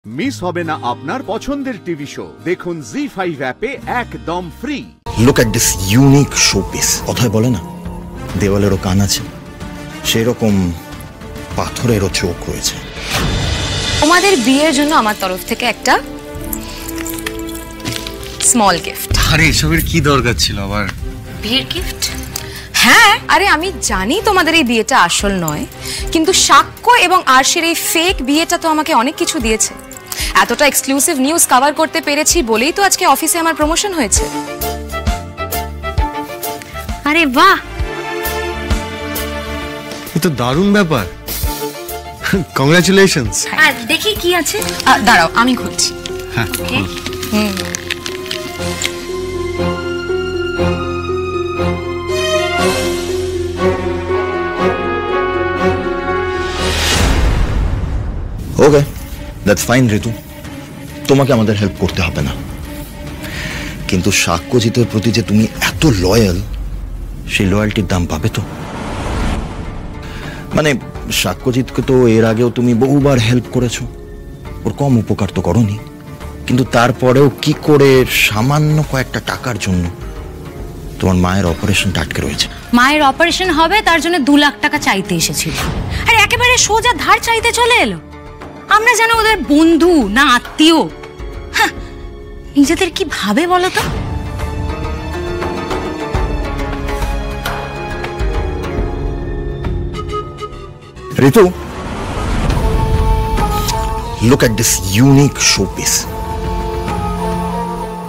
Miss হবে না আপনার পছন্দের টিভি শো দেখুন জি5 অ্যাপে একদম free. Look at this unique showpiece. কথায় বলে না দেওয়ালেরও কান আছে, সেরকম পাথরেরও চোখ রয়েছে। তোমাদের বিয়ের জন্য আমার তরফ থেকে একটা স্মল গিফট। আরে এসবের কি দরকার ছিল আবার? বিয়ের গিফট? হ্যাঁ, আরে আমি জানি তোমাদের এই বিয়েটা আসল নয়, কিন্তু সাক্ষ্য এবং আরশির এই ফেক বিয়েটা তো আমাকে অনেক কিছু দিয়েছে। এতটা এক্সক্লুসিভ নিউজ কভার করতে পেরেছি বলেই তো আজকে অফিসে আমার প্রমোশন হয়েছে। আরে বাহ, এ তো দারুণ ব্যাপার। কংগ্রাচুলেশনস। আর দেখি কি আছে। দাঁড়াও আমি খুলছি। হ্যাঁ, ওকে, দ্যাটস ফাইন ঋতু, তোমাকে আমাদের হেল্প করতে হবে না, কিন্তু সাক্ষ্যজিতের প্রতি যে তুমি এত লয়াল, সেই লয়ালটির দাম পাবে তো। মানে সাক্ষ্যজিৎকে তো এর আগেও তুমি বহুবার হেল্প করেছো, ওর কম উপকার তো করনি, কিন্তু তারপরেও কি করে সামান্য কয়েকটা টাকার জন্য তোমার মায়ের অপারেশনটা আটকে রয়েছে। মায়ের অপারেশন হবে তার জন্য 2 লাখ টাকা চাইতে এসেছিল, আর একেবারে সোজা ধার চাইতে চলে এলো। আমরা যেন ওদের বন্ধু না আত্মীয়। হ্যাঁ, নিজেদের কি ভাবে বলো তো? Ritu, look at this unique showpiece.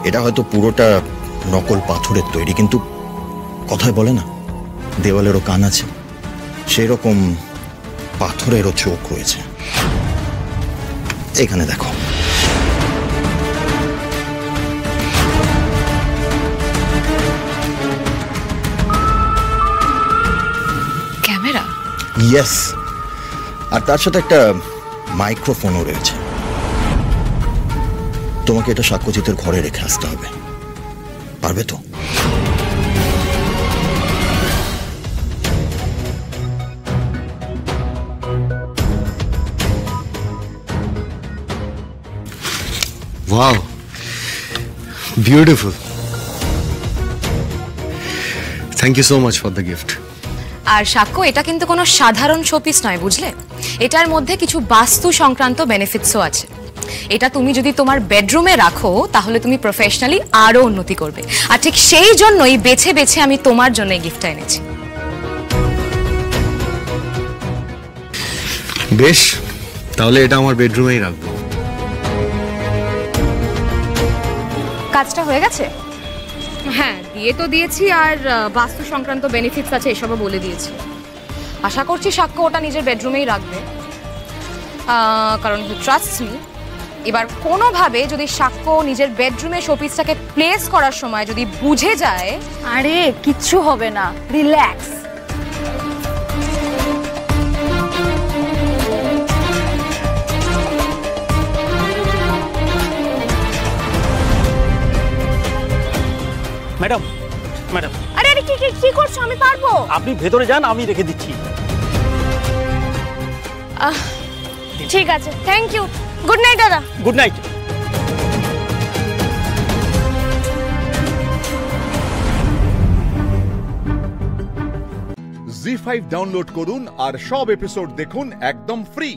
এটা হয়তো পুরোটা নকল পাথরের তৈরি, কিন্তু কথায় বলে না দেওয়ালেরও কান আছে, সেরকম পাথরেরও চোখ রয়েছে। এখানে দেখো। ক্যামেরা? ইয়েস, আর তার সাথে একটা মাইক্রোফোনও রয়েছে। তোমাকে এটা সাক্ষ্যজিতের ঘরে রেখে আসতে হবে, পারবে তো? Wow, beautiful. Thank you so much for the gift. আর সাক্ষ্য, এটা কিন্তু কোনো সাধারণ শোপিস নয়, বুঝলে? এটার মধ্যে কিছু বাস্তু সংক্রান্ত বেনিফিটসও আছে। এটা তুমি যদি তোমার বেডরুমে রাখো তাহলে তুমি প্রফেশনালি আরো উন্নতি করবে, আর ঠিক সেই জন্যই বেছে বেছে আমি তোমার জন্য এই গিফটটা এনেছি। বেশ, তাহলে এটা আমার বেডরুমেই রাখবো। কাজটা হয়ে গেছে? হ্যাঁ, দিয়ে তো দিয়েছি, আর বাস্তু সংক্রান্ত বেনিফিটস আছে এসবও বলে দিয়েছি। আশা করছি সাক্ষ্য ওটা নিজের বেডরুমেই রাখবে, কারণ হি ট্রাস্টস মি। এবার কোনোভাবে যদি সাক্ষ্য নিজের বেডরুমে শোপিসটাকে প্লেস করার সময় যদি বুঝে যায়, আরে কিচ্ছু হবে না, রিল্যাক্স। ম্যাডাম, ম্যাডাম, আরে আরে কি করছো? আমি পারবো। আপনি ভেতরে যান, আমি রেখে দিচ্ছি। ঠিক আছে, থ্যাংক ইউ। গুড নাইট দাদা। Good night. জি5 ডাউনলোড করুন আর সব এপিসোড দেখুন একদম ফ্রি।